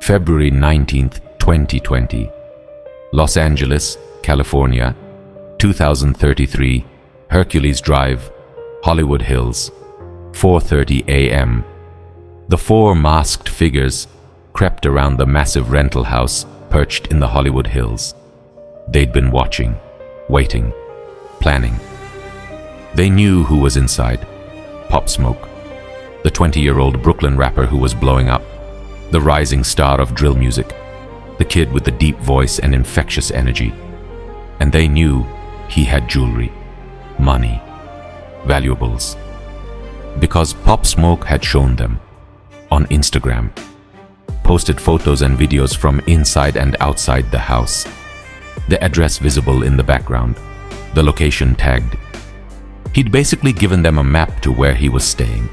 February 19th, 2020. Los Angeles, California, 2033, Hercules Drive, Hollywood Hills, 4:30 a.m. The four masked figures crept around the massive rental house perched in the Hollywood Hills. They'd been watching, waiting, planning. They knew who was inside. Pop Smoke, the 20-year-old Brooklyn rapper who was blowing up, the rising star of drill music, the kid with the deep voice and infectious energy. And they knew he had jewelry, money, valuables. Because Pop Smoke had shown them on Instagram, posted photos and videos from inside and outside the house, the address visible in the background, the location tagged. He'd basically given them a map to where he was staying.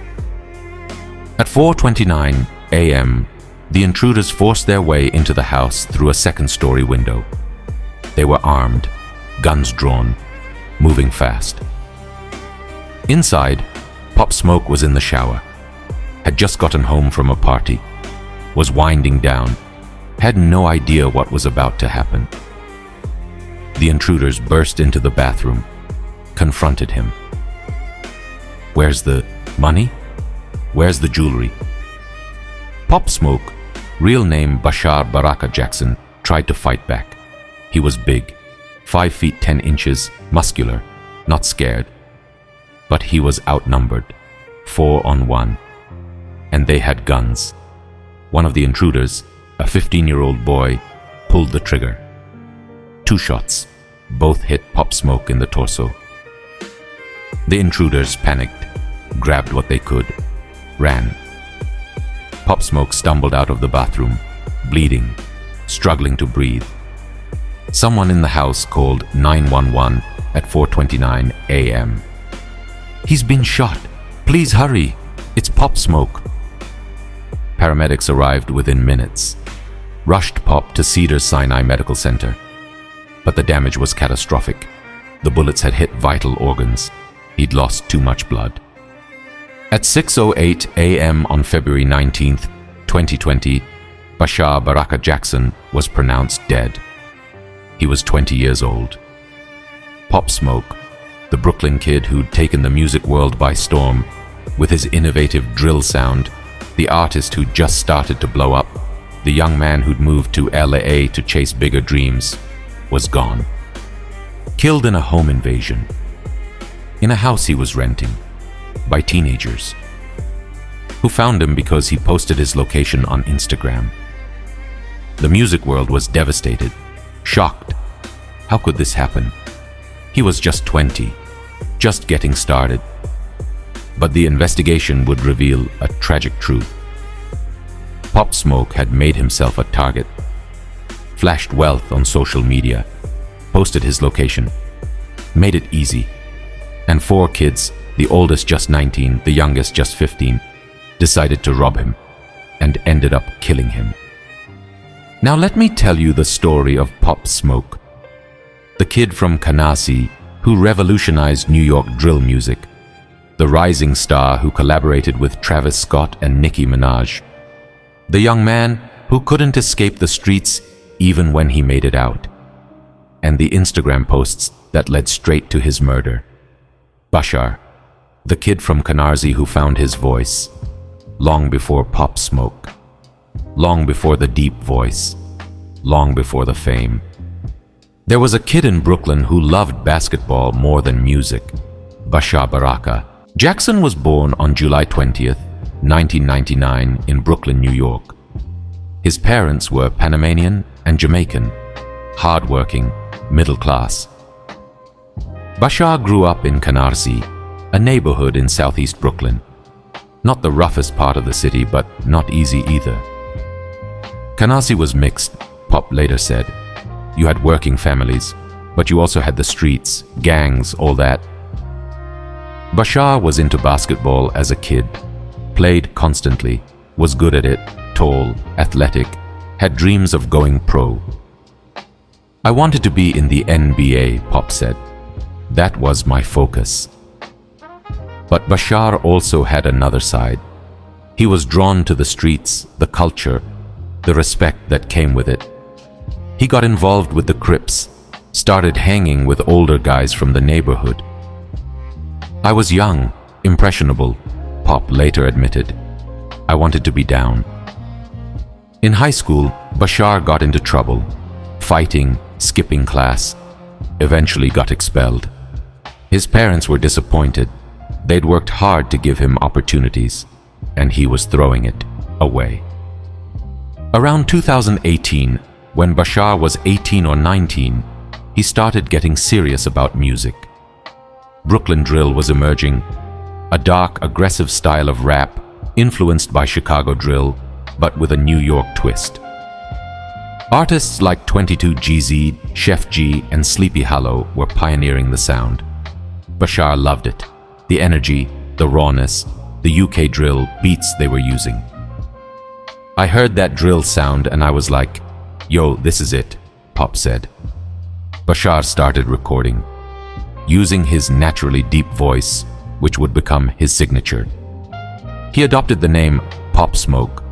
At 4:29 a.m., the intruders forced their way into the house through a second-story window. They were armed, guns drawn, moving fast. Inside, Pop Smoke was in the shower, had just gotten home from a party, was winding down, had no idea what was about to happen. The intruders burst into the bathroom, confronted him. Where's the money? Where's the jewelry? Pop Smoke, real name Bashar Baraka Jackson, tried to fight back. He was big, 5 feet 10 inches, muscular, not scared. But he was outnumbered, 4 on 1. And they had guns. One of the intruders, a 15-year-old boy, pulled the trigger. 2 shots, both hit Pop Smoke in the torso. The intruders panicked, grabbed what they could, ran. Pop Smoke stumbled out of the bathroom, bleeding, struggling to breathe. Someone in the house called 911 at 4:29 a.m. "He's been shot. Please hurry. It's Pop Smoke." Paramedics arrived within minutes, rushed Pop to Cedars-Sinai Medical Center. But the damage was catastrophic. The bullets had hit vital organs. He'd lost too much blood. At 6:08 a.m. on February 19th, 2020, Bashar Baraka Jackson was pronounced dead. He was 20 years old. Pop Smoke, the Brooklyn kid who'd taken the music world by storm with his innovative drill sound, the artist who'd just started to blow up, the young man who'd moved to LA to chase bigger dreams, was gone. Killed in a home invasion. In a house he was renting, by teenagers, who found him because he posted his location on Instagram. The music world was devastated, shocked. How could this happen? He was just 20, just getting started. But the investigation would reveal a tragic truth. Pop Smoke had made himself a target, flashed wealth on social media, posted his location, made it easy. And 4 kids, the oldest just 19, the youngest just 15, decided to rob him and ended up killing him. Now let me tell you the story of Pop Smoke, the kid from Canarsie who revolutionized New York drill music, the rising star who collaborated with Travis Scott and Nicki Minaj, the young man who couldn't escape the streets even when he made it out, and the Instagram posts that led straight to his murder. Bashar, the kid from Canarsie who found his voice, long before Pop Smoke, long before the deep voice, long before the fame. There was a kid in Brooklyn who loved basketball more than music, Bashar Baraka. Jackson was born on July 20th, 1999 in Brooklyn, New York. His parents were Panamanian and Jamaican, hardworking, middle class. Bashar grew up in Canarsie, a neighborhood in southeast Brooklyn. Not the roughest part of the city, but not easy either. Canarsie was mixed, Pop later said. You had working families, but you also had the streets, gangs, all that. Bashar was into basketball as a kid, played constantly, was good at it, tall, athletic, had dreams of going pro. I wanted to be in the NBA, Pop said. That was my focus. But Bashar also had another side. He was drawn to the streets, the culture, the respect that came with it. He got involved with the Crips, started hanging with older guys from the neighborhood. I was young, impressionable, Pop later admitted. I wanted to be down. In high school, Bashar got into trouble, fighting, skipping class, eventually got expelled. His parents were disappointed. They'd worked hard to give him opportunities, and he was throwing it away. Around 2018, when Bashar was 18 or 19, he started getting serious about music. Brooklyn drill was emerging, a dark, aggressive style of rap influenced by Chicago drill, but with a New York twist. Artists like 22GZ, Chef G, and Sleepy Hollow were pioneering the sound. Bashar loved it, the energy, the rawness, the UK drill beats they were using. I heard that drill sound and I was like, yo, this is it, Pop said. Bashar started recording, using his naturally deep voice, which would become his signature. He adopted the name Pop Smoke.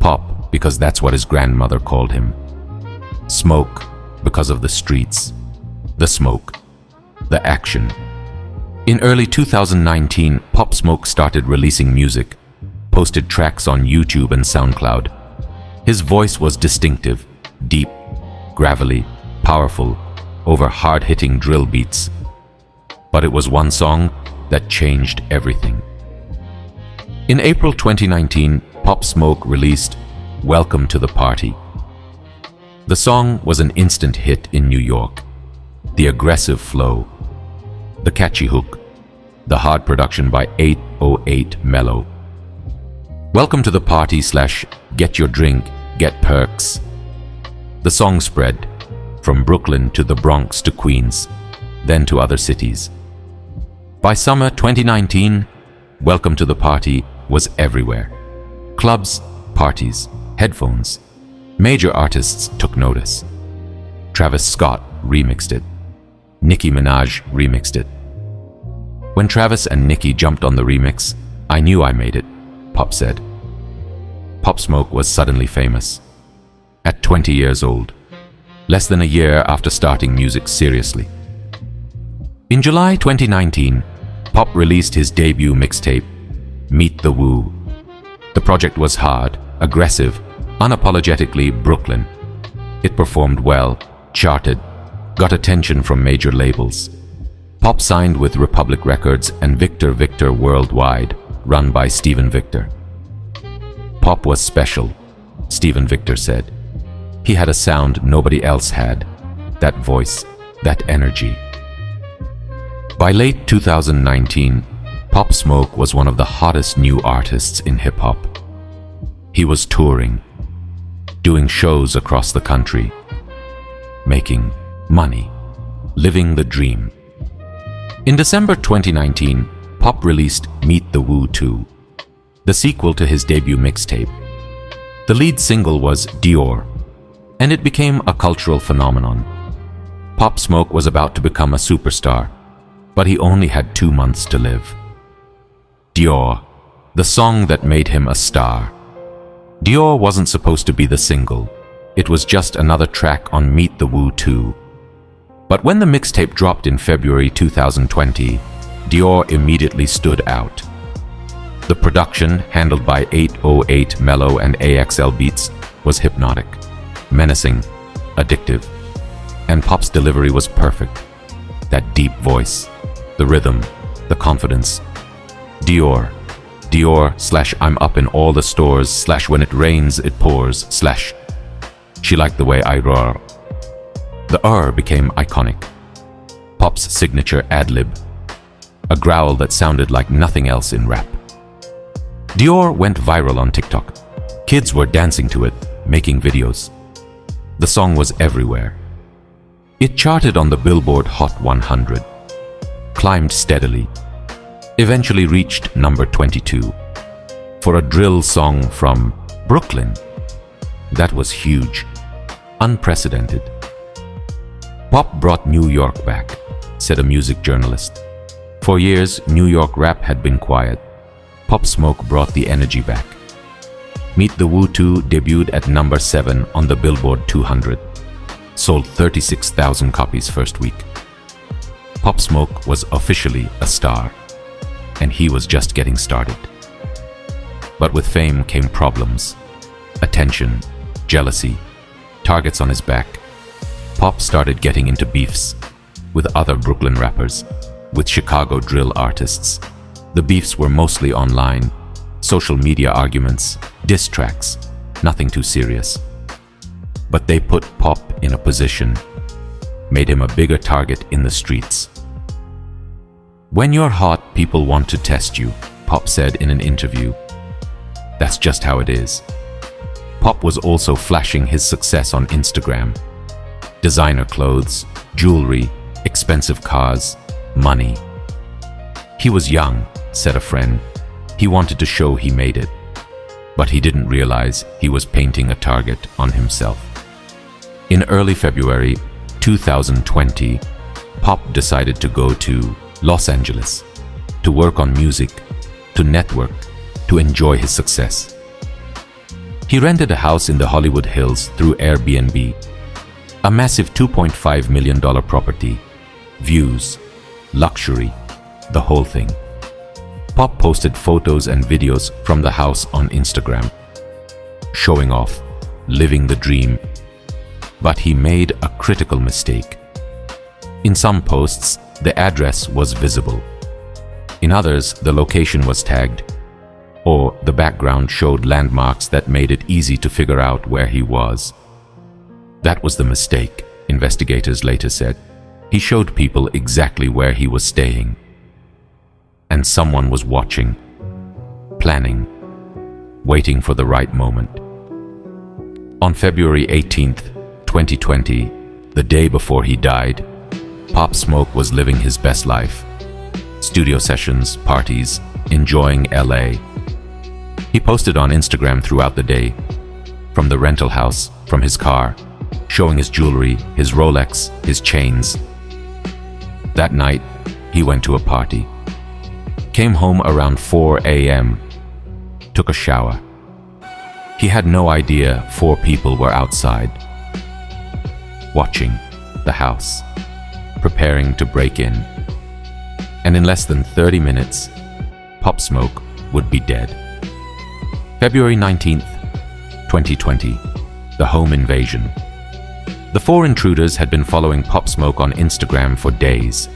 Pop because that's what his grandmother called him. Smoke because of the streets, the smoke, the action. In early 2019, Pop Smoke started releasing music, posted tracks on YouTube and SoundCloud. His voice was distinctive, deep, gravelly, powerful, over hard-hitting drill beats. But it was one song that changed everything. In April 2019, Pop Smoke released Welcome to the Party. The song was an instant hit in New York. The aggressive flow, the catchy hook, the hard production by 808 Mellow. Welcome to the Party / Get Your Drink, Get Perks. The song spread from Brooklyn to the Bronx to Queens, then to other cities. By summer 2019, Welcome to the Party was everywhere. Clubs, parties, headphones. Major artists took notice. Travis Scott remixed it. Nicki Minaj remixed it. When Travis and Nicki jumped on the remix, I knew I made it, Pop said. Pop Smoke was suddenly famous. At 20 years old, less than a year after starting music seriously. In July 2019, Pop released his debut mixtape, Meet the Woo. The project was hard, aggressive, unapologetically Brooklyn. It performed well, charted, got attention from major labels. Pop signed with Republic Records and Victor Victor Worldwide, run by Stephen Victor. Pop was special, Stephen Victor said. He had a sound nobody else had, that voice, that energy. By late 2019, Pop Smoke was one of the hottest new artists in hip-hop. He was touring, doing shows across the country, making money, living the dream. In December 2019, Pop released Meet the Woo 2, the sequel to his debut mixtape. The lead single was Dior, and it became a cultural phenomenon. Pop Smoke was about to become a superstar, but he only had 2 months to live. Dior, the song that made him a star. Dior wasn't supposed to be the single. It was just another track on Meet the Woo 2. But when the mixtape dropped in February 2020, Dior immediately stood out. The production, handled by 808 Mellow and AXL Beats, was hypnotic, menacing, addictive. And Pop's delivery was perfect. That deep voice, the rhythm, the confidence. Dior / I'm up in all the stores / when it rains it pours / she liked the way I roar. The became iconic. Pop's signature ad-lib, a growl that sounded like nothing else in rap. Dior went viral on TikTok. Kids were dancing to it, making videos. The song was everywhere. It charted on the Billboard Hot 100, climbed steadily, eventually reached number 22. For a drill song from Brooklyn, that was huge, unprecedented. Pop brought New York back, said a music journalist. For years, New York rap had been quiet. Pop Smoke brought the energy back. Meet the Woo 2 debuted at number 7 on the Billboard 200. Sold 36,000 copies first week. Pop Smoke was officially a star, and he was just getting started. But with fame came problems. Attention, jealousy, targets on his back. Pop started getting into beefs with other Brooklyn rappers, with Chicago drill artists. The beefs were mostly online, social media arguments, diss tracks, nothing too serious. But they put Pop in a position, made him a bigger target in the streets. "When you're hot, people want to test you," Pop said in an interview. That's just how it is. Pop was also flashing his success on Instagram. Designer clothes, jewelry, expensive cars, money. He was young, said a friend. He wanted to show he made it. But he didn't realize he was painting a target on himself. In early February 2020, Pop decided to go to Los Angeles to work on music, to network, to enjoy his success. He rented a house in the Hollywood Hills through Airbnb, a massive $2.5 million property, views, luxury, the whole thing. Pop posted photos and videos from the house on Instagram, showing off, living the dream. But he made a critical mistake. In some posts, the address was visible. In others, the location was tagged, or the background showed landmarks that made it easy to figure out where he was. That was the mistake, investigators later said. He showed people exactly where he was staying. And someone was watching, planning, waiting for the right moment. On February 18th, 2020, the day before he died, Pop Smoke was living his best life. Studio sessions, parties, enjoying LA. He posted on Instagram throughout the day, from the rental house, from his car, showing his jewelry, his Rolex, his chains. That night, he went to a party. Came home around 4 a.m., took a shower. He had no idea 4 people were outside, watching the house, preparing to break in. And in less than 30 minutes, Pop Smoke would be dead. February 19th, 2020, the home invasion. The 4 intruders had been following Pop Smoke on Instagram for days.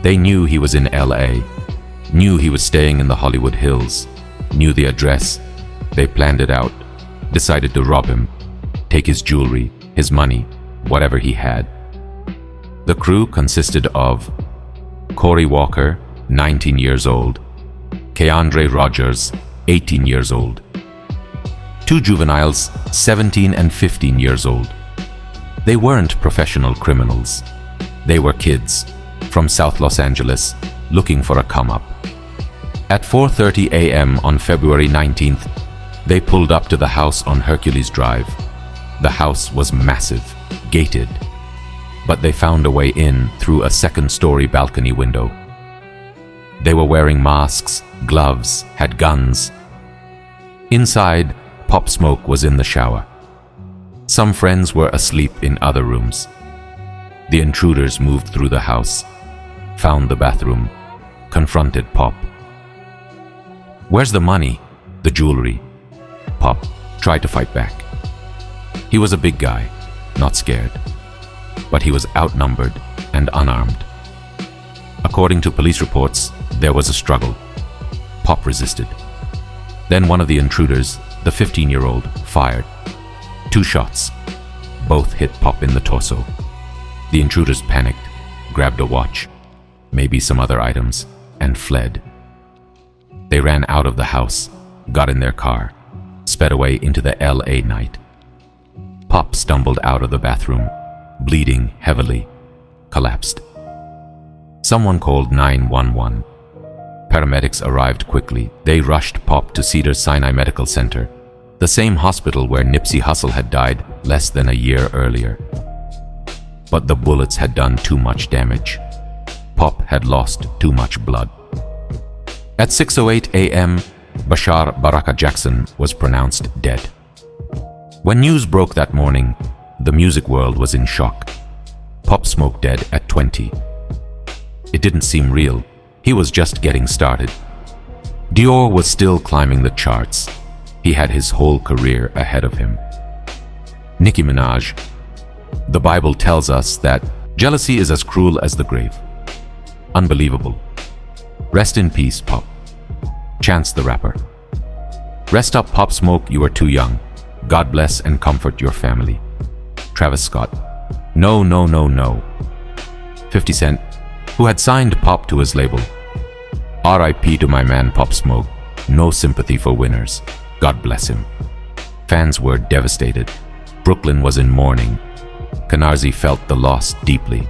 They knew he was in LA, knew he was staying in the Hollywood Hills, knew the address. They planned it out, decided to rob him, take his jewelry, his money, whatever he had. The crew consisted of Corey Walker, 19 years old, Keandre Rogers, 18 years old, 2 juveniles, 17 and 15 years old. They weren't professional criminals. They were kids from South Los Angeles looking for a come-up. At 4:30 a.m. on February 19th, they pulled up to the house on Hercules Drive. The house was massive, gated, but they found a way in through a second-story balcony window. They were wearing masks, gloves, had guns. Inside, Pop Smoke was in the shower. Some friends were asleep in other rooms. The intruders moved through the house, found the bathroom, confronted Pop. "Where's the money? The jewelry?" Pop tried to fight back. He was a big guy, not scared, but he was outnumbered and unarmed. According to police reports, there was a struggle. Pop resisted. Then one of the intruders, the 15-year-old, fired. 2 shots. Both hit Pop in the torso. The intruders panicked, grabbed a watch, maybe some other items, and fled. They ran out of the house, got in their car, sped away into the LA night. Pop stumbled out of the bathroom, bleeding heavily, collapsed. Someone called 911. Paramedics arrived quickly. They rushed Pop to Cedars-Sinai Medical Center, the same hospital where Nipsey Hussle had died less than a year earlier. But the bullets had done too much damage. Pop had lost too much blood. At 6:08 a.m., Bashar Baraka Jackson was pronounced dead. When news broke that morning, the music world was in shock. Pop Smoke dead at 20. It didn't seem real. He was just getting started. Dior was still climbing the charts. He had his whole career ahead of him. Nicki Minaj. The Bible tells us that jealousy is as cruel as the grave. Unbelievable. Rest in peace, Pop. Chance the Rapper. Rest up, Pop Smoke, you are too young. God bless and comfort your family. Travis Scott. No, no, no, no. 50 Cent, who had signed Pop to his label. R.I.P. to my man Pop Smoke. No sympathy for winners. God bless him. Fans were devastated. Brooklyn was in mourning. Canarsie felt the loss deeply.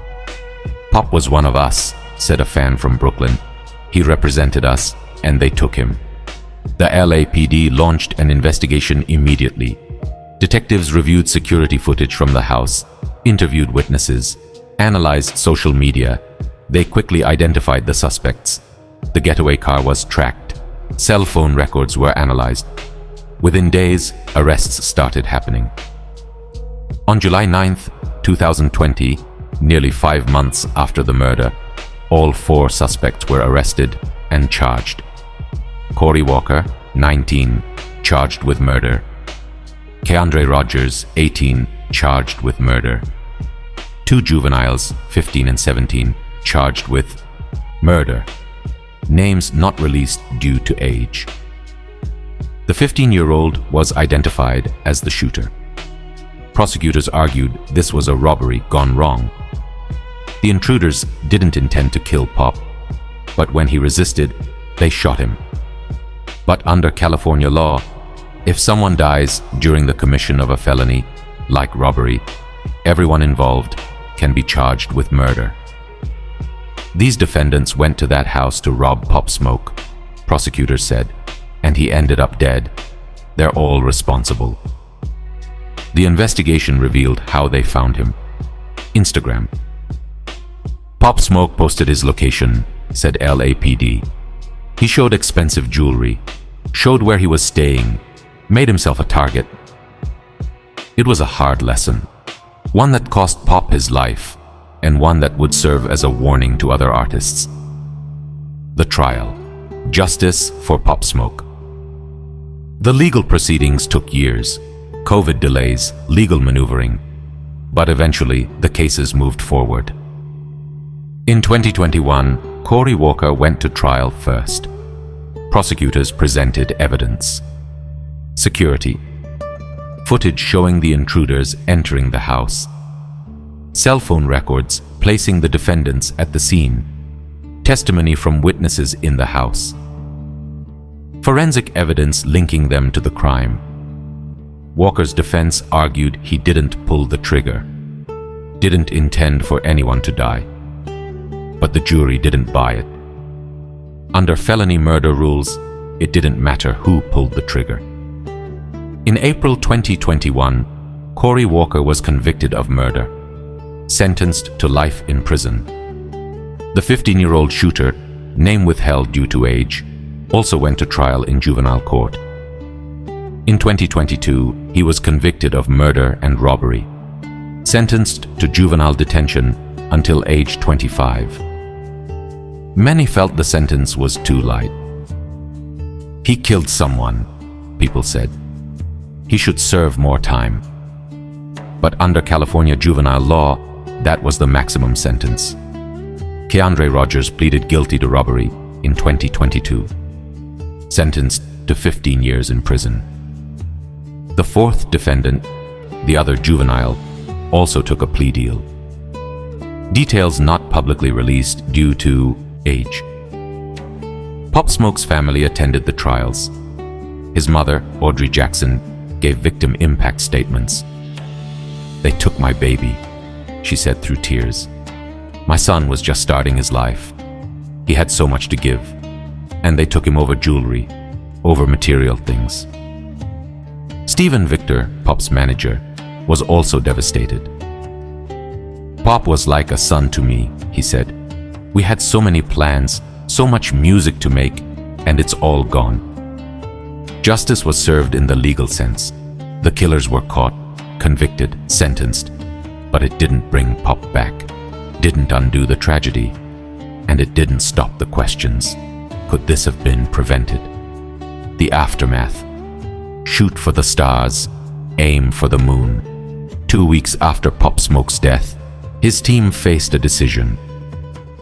Pop was one of us, said a fan from Brooklyn. He represented us, and they took him. The LAPD launched an investigation immediately. Detectives reviewed security footage from the house, interviewed witnesses, analyzed social media. They quickly identified the suspects. The getaway car was tracked. Cell phone records were analyzed. Within days, arrests started happening. On July 9, 2020, nearly 5 months after the murder, all 4 suspects were arrested and charged. Corey Walker, 19, charged with murder. Keandre Rogers, 18, charged with murder. 2 juveniles, 15 and 17, charged with murder. Names not released due to age. The 15-year-old was identified as the shooter. Prosecutors argued this was a robbery gone wrong. The intruders didn't intend to kill Pop, but when he resisted, they shot him. But under California law, if someone dies during the commission of a felony, like robbery, everyone involved can be charged with murder. These defendants went to that house to rob Pop Smoke, prosecutors said, and he ended up dead. They're all responsible. The investigation revealed how they found him. Instagram. Pop Smoke posted his location, said LAPD. He showed expensive jewelry, showed where he was staying, made himself a target. It was a hard lesson, one that cost Pop his life, and one that would serve as a warning to other artists. The trial. Justice for Pop Smoke. The legal proceedings took years. COVID delays, legal maneuvering. But eventually, the cases moved forward. In 2021, Corey Walker went to trial first. Prosecutors presented evidence. Security. Footage showing the intruders entering the house. Cell phone records placing the defendants at the scene. Testimony from witnesses in the house. Forensic evidence linking them to the crime. Walker's defense argued he didn't pull the trigger, didn't intend for anyone to die. But the jury didn't buy it. Under felony murder rules, it didn't matter who pulled the trigger. In April 2021, Corey Walker was convicted of murder, sentenced to life in prison. The 15-year-old shooter, name withheld due to age, also went to trial in juvenile court. In 2022, he was convicted of murder and robbery, sentenced to juvenile detention until age 25. Many felt the sentence was too light. He killed someone, people said. He should serve more time. But under California juvenile law, that was the maximum sentence. Keandre Rogers pleaded guilty to robbery in 2022, sentenced to 15 years in prison. The 4th defendant, the other juvenile, also took a plea deal. Details not publicly released due to age. Pop Smoke's family attended the trials. His mother, Audrey Jackson, gave victim impact statements. "They took my baby," she said through tears. "My son was just starting his life. He had so much to give, and they took him over jewelry, over material things." Stephen Victor, Pop's manager, was also devastated. "Pop was like a son to me," he said. "We had so many plans, so much music to make, and it's all gone. Justice was served in the legal sense. The killers were caught, convicted, sentenced, but it didn't bring Pop back, didn't undo the tragedy, and it didn't stop the questions. Could this have been prevented? The aftermath. Shoot for the stars, aim for the moon. 2 weeks after Pop Smoke's death, his team faced a decision: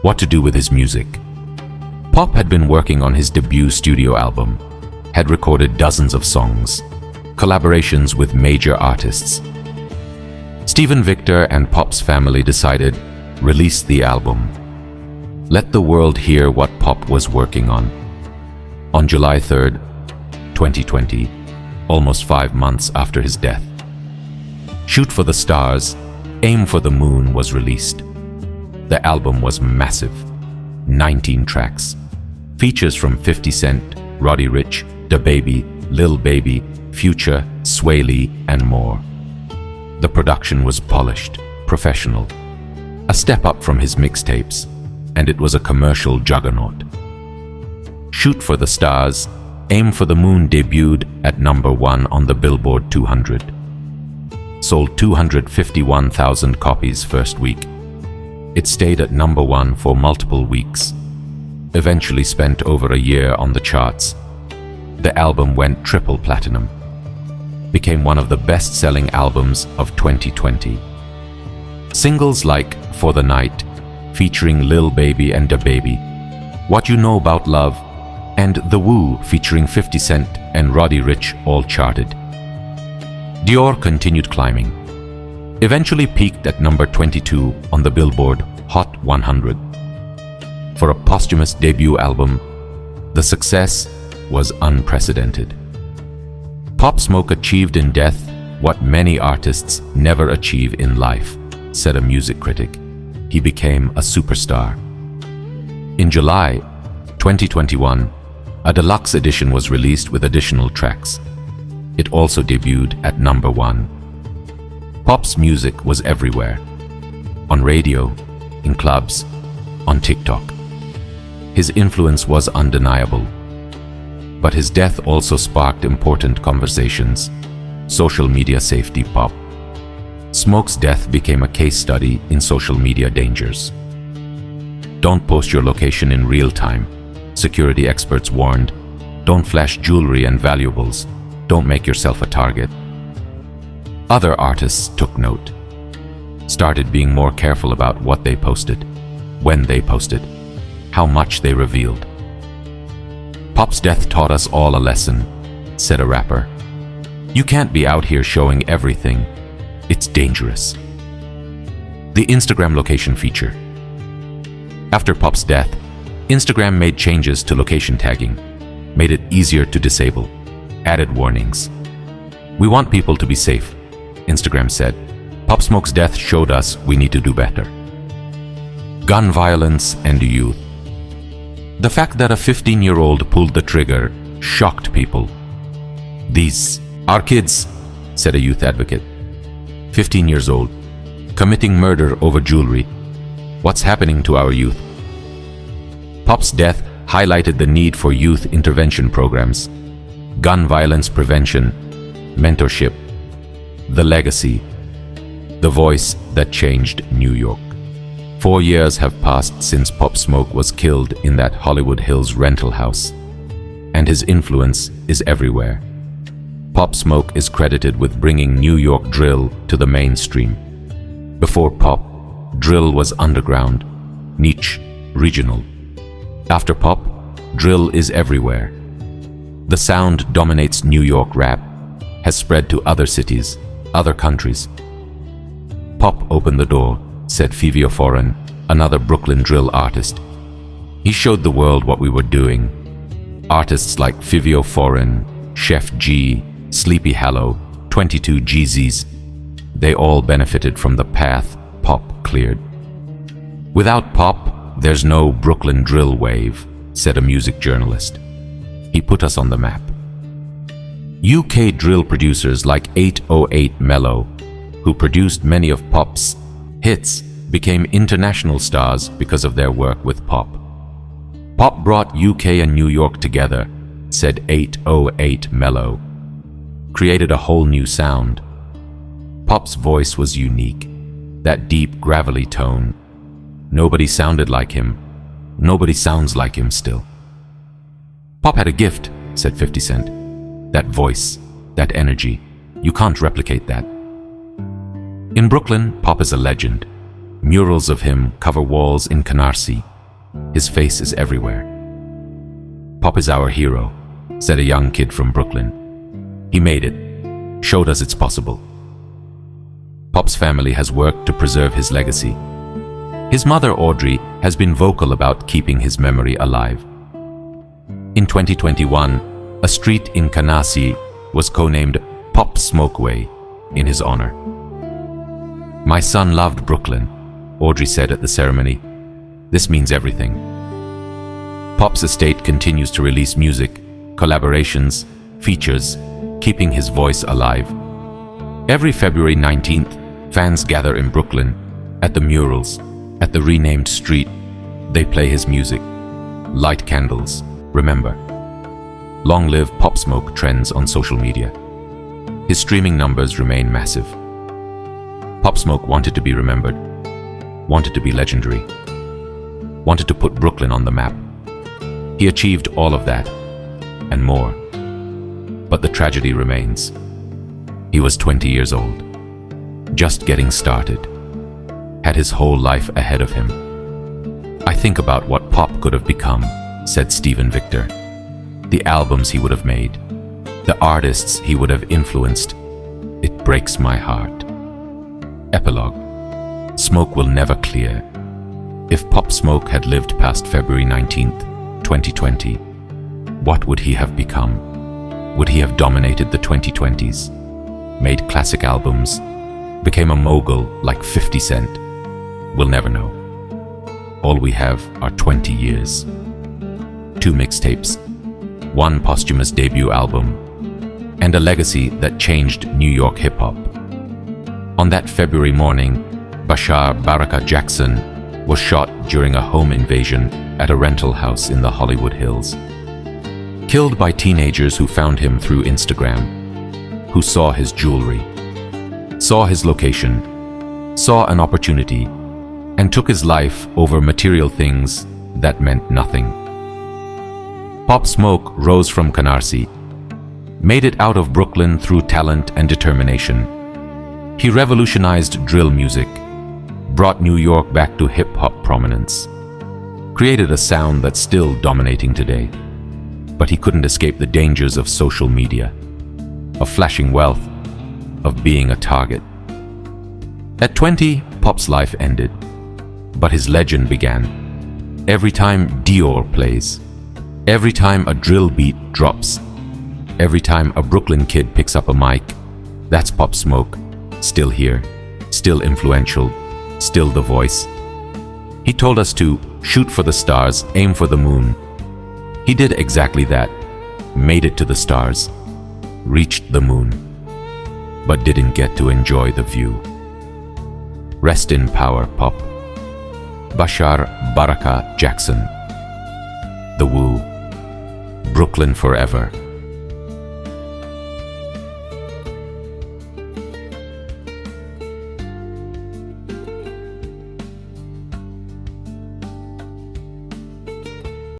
what to do with his music. Pop had been working on his debut studio album, had recorded dozens of songs, collaborations with major artists. Stephen Victor and Pop's family decided, release the album. Let the world hear what Pop was working on. On July 3rd, 2020, almost 5 months after his death, Shoot for the Stars, Aim for the Moon was released. The album was massive, 19 tracks. Features from 50 Cent, Roddy Ricch, DaBaby, Lil Baby, Future, Sway Lee, and more. The production was polished, professional, a step up from his mixtapes, and it was a commercial juggernaut. Shoot for the Stars, Aim for the Moon debuted at #1 on the Billboard 200. Sold 251,000 copies first week. It stayed at #1 for multiple weeks. Eventually spent over a year on the charts. The album went triple platinum. Became one of the best-selling albums of 2020. Singles like For the Night, featuring Lil Baby and DaBaby, What You Know About Love, and The Woo, featuring 50 Cent and Roddy Ricch, all charted. Dior continued climbing. Eventually peaked at number 22 on the Billboard Hot 100. For a posthumous debut album, the success was unprecedented. Pop Smoke achieved in death what many artists never achieve in life, said a music critic. He became a superstar. In July 2021, a deluxe edition was released with additional tracks. It also debuted at #1. Pop's music was everywhere. On radio, in clubs, on TikTok. His influence was undeniable. But his death also sparked important conversations. Social media safety. Pop Smoke's death became a case study in social media dangers. Don't post your location in real time. Security experts warned. Don't flash jewelry and valuables. Don't make yourself a target. Other artists took note. Started being more careful about what they posted, when they posted, how much they revealed. Pop's death taught us all a lesson, said a rapper. You can't be out here showing everything. It's dangerous. The Instagram location feature. After Pop's death, Instagram made changes to location tagging, made it easier to disable, added warnings. We want people to be safe, Instagram said. Pop Smoke's death showed us we need to do better. Gun violence and youth. The fact that a 15-year-old pulled the trigger shocked people. These are kids, said a youth advocate. 15 years old, committing murder over jewelry. What's happening to our youth? Pop's death highlighted the need for youth intervention programs, gun violence prevention, mentorship, the legacy, the voice that changed New York. 4 years have passed since Pop Smoke was killed in that Hollywood Hills rental house, and his influence is everywhere. Pop Smoke is credited with bringing New York drill to the mainstream. Before Pop, drill was underground, niche, regional. After Pop, drill is everywhere. The sound dominates New York rap, has spread to other cities, other countries. Pop opened the door, said Fivio Foreign, another Brooklyn drill artist. He showed the world what we were doing. Artists like Fivio Foreign, Chef G, Sleepy Hallow, 22 Jeezys, they all benefited from the path Pop cleared. Without Pop, there's no Brooklyn drill wave, said a music journalist. He put us on the map. UK drill producers like 808 Mellow, who produced many of Pop's hits, became international stars because of their work with Pop. Pop brought UK and New York together, said 808 mellow, created a whole new sound. Pop's voice was unique, that deep, gravelly tone. Nobody sounded like him. Nobody sounds like him still. Pop had a gift, said 50 Cent. That voice, that energy, you can't replicate that. In Brooklyn, Pop is a legend. Murals of him cover walls in Canarsie. His face is everywhere. Pop is our hero, said a young kid from Brooklyn. He made it, showed us it's possible. Pop's family has worked to preserve his legacy. His mother, Audrey, has been vocal about keeping his memory alive. In 2021, a street in Canarsie was co-named Pop Smoke Way in his honor. My son loved Brooklyn, Audrey said at the ceremony. This means everything. Pop's estate continues to release music, collaborations, features, keeping his voice alive. Every February 19th, fans gather in Brooklyn, at the murals, at the renamed street. They play his music, light candles, remember. Long live Pop Smoke trends on social media. His streaming numbers remain massive. Pop Smoke wanted to be remembered, wanted to be legendary, wanted to put Brooklyn on the map. He achieved all of that, and more. But the tragedy remains. He was 20 years old, just getting started, had his whole life ahead of him. I think about what Pop could have become, said Stephen Victor. The albums he would have made, the artists he would have influenced. It breaks my heart. Epilogue. Smoke will never clear. If Pop Smoke had lived past February 19th, 2020, what would he have become? Would he have dominated the 2020s, made classic albums, became a mogul like 50 Cent? We'll never know. All we have are 20 years. 2 mixtapes, 1 posthumous debut album, and a legacy that changed New York hip-hop. On that February morning, Bashar Baraka Jackson was shot during a home invasion at a rental house in the Hollywood Hills. Killed by teenagers who found him through Instagram, who saw his jewelry, saw his location, saw an opportunity, and took his life over material things that meant nothing. Pop Smoke rose from Canarsie, made it out of Brooklyn through talent and determination. He revolutionized drill music, brought New York back to hip-hop prominence, created a sound that's still dominating today. But he couldn't escape the dangers of social media, of flashing wealth, of being a target. At 20, Pop's life ended, but his legend began. Every time Dior plays, every time a drill beat drops, every time a Brooklyn kid picks up a mic, that's Pop Smoke, still here, still influential, still the voice. He told us to shoot for the stars, aim for the moon. He did exactly that, made it to the stars, reached the moon, but didn't get to enjoy the view. Rest in power, Pop. Bashar Baraka Jackson. The Woo. Brooklyn forever.